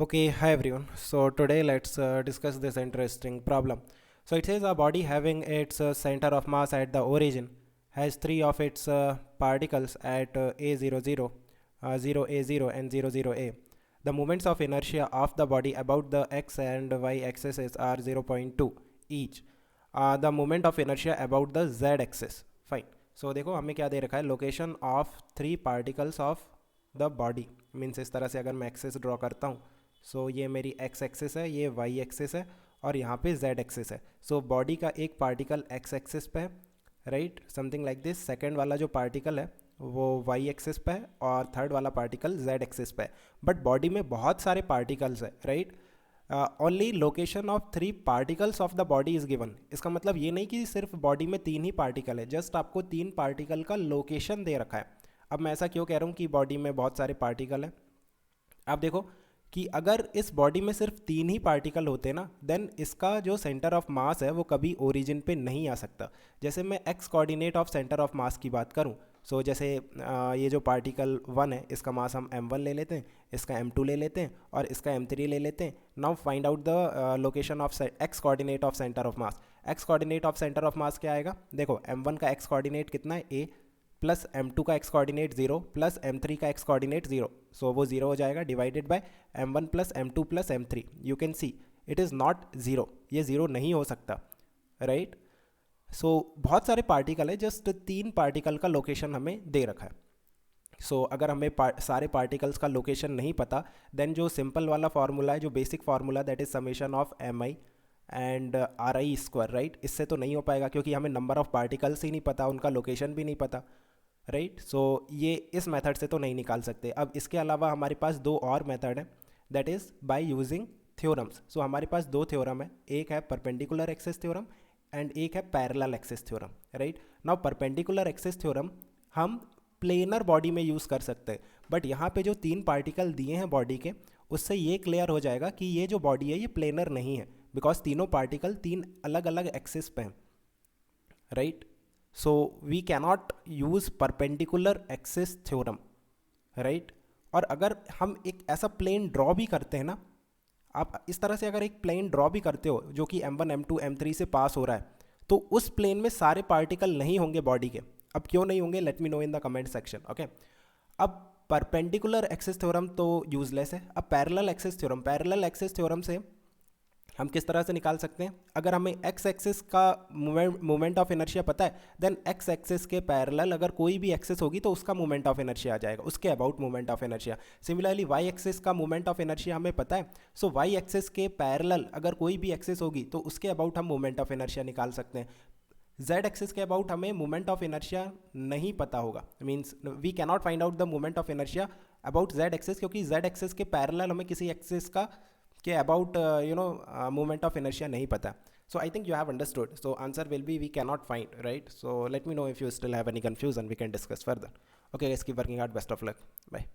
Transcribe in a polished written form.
Okay, hi everyone. So today let's discuss this interesting problem. So it says a body having its center of mass at the origin has three of its particles at A00, 0A0 and 00A. The moments of inertia of the body about the x and y axes are zero point 0.2 each. The moment of inertia about the z axis. Fine. So देखो हमें क्या दे रखा है, location of three particles of the body. Means इस तरह से अगर मैं एक्सेस ड्रॉ करता हूँ, सो ये मेरी एक्स एक्सिस है, ये वाई एक्सिस है और यहाँ पे जेड एक्सिस है. सो बॉडी का एक पार्टिकल एक्स एक्सिस पे है, right, something like this. Second वाला जो पार्टिकल है वो वाई एक्सिस पे है और थर्ड वाला पार्टिकल जेड एक्सिस पे है. बट बॉडी में बहुत सारे पार्टिकल्स है, right. Only location of three particles of the body is given. इसका मतलब ये नहीं कि सिर्फ बॉडी में तीन ही पार्टिकल है, जस्ट आपको तीन पार्टिकल का लोकेशन दे रखा है. अब मैं ऐसा क्यों कह रहा हूँ कि बॉडी में बहुत सारे पार्टिकल हैं. आप देखो कि अगर इस बॉडी में सिर्फ तीन ही पार्टिकल होते ना, देन इसका जो सेंटर ऑफ मास है वो कभी ओरिजिन पे नहीं आ सकता. जैसे मैं x coordinate of centre of mass की बात करूं, सो जैसे ये जो पार्टिकल वन है इसका मास हम m1 ले लेते हैं, इसका m2 ले लेते हैं और इसका m3 ले लेते हैं. Now find out the location of x coordinate of centre of mass. X coordinate of centre of mass क्या आएगा, देखो m1 का एक्स कोऑर्डिनेट कितना है a, प्लस m2 का एक्स कोऑर्डिनेट 0 प्लस m3 का एक्स कोऑर्डिनेट 0. सो वो 0 हो जाएगा divided by m1 plus m2 plus m3. You can see it is not 0, ये 0 नहीं हो सकता, राइट. सो बहुत सारे पार्टिकल है, जस्ट तीन पार्टिकल का लोकेशन हमें दे रखा है. सो अगर हमें सारे पार्टिकल्स का लोकेशन नहीं पता, देन जो सिंपल वाला फार्मूला है, जो basic formula, that is summation of M I and R I square, right, इससे तो नहीं हो पाएगा क्योंकि हमें नंबर ऑफ पार्टिकल्स ही नहीं पता, उनका लोकेशन भी नहीं पता, राइट. सो ये इस मेथड से तो नहीं निकाल सकते. अब इसके अलावा हमारे पास दो और मेथड है, that is by using theorems. So हमारे पास दो थ्योरम है, एक है परपेंडिकुलर एक्सिस थ्योरम एंड एक है parallel axis theorem, right. Now perpendicular axis theorem हम प्लेनर बॉडी में यूज़ कर सकते हैं, बट यहाँ पे जो तीन पार्टिकल दिए हैं बॉडी के, उससे ये क्लियर हो जाएगा कि ये जो बॉडी है ये प्लेनर नहीं है, बिकॉज तीनों पार्टिकल तीन अलग अलग एक्सिस पे हैं, right. So we cannot use perpendicular axis theorem, right. और अगर हम एक ऐसा प्लेन ड्रॉ भी करते हैं ना, आप इस तरह से अगर एक प्लेन ड्रॉ भी करते हो जो कि m1 m2 m3 से पास हो रहा है, तो उस प्लेन में सारे पार्टिकल नहीं होंगे बॉडी के. अब क्यों नहीं होंगे, late me no in the comment section, okay. अब परपेंडिकुलर एक्सिस थ्योरम तो यूजलेस है. अब parallel axis theorem, parallel axis theorem से हम किस तरह से निकाल सकते हैं, अगर हमें एक्स एक्सिस का मोमेंट ऑफ इनर्शिया पता है, देन एक्स एक्सिस के पैरेलल अगर कोई भी एक्सिस होगी तो उसका मोमेंट ऑफ इनर्शिया आ जाएगा, उसके about moment of inertia. Similarly Y axis का मोमेंट ऑफ इनर्शिया हमें पता है, सो वाई एक्सिस के पैरेलल अगर कोई भी एक्सिस होगी तो उसके अबाउट हम मोमेंट ऑफ इनर्शिया निकाल सकते हैं. जेड एक्सिस के अबाउट हमें मोमेंट ऑफ इनर्शिया नहीं पता होगा, means we cannot find out the moment of inertia about Z axis, क्योंकि जेड एक्सिस के पैरेलल हमें किसी एक्सिस का के अबाउट मोमेंट ऑफ इनर्शिया नहीं पता. So I think you have understood. So answer will be we cannot find, right. So let me know if you still have any confusion, we can discuss further. Okay guys, keep working hard, best of luck, bye.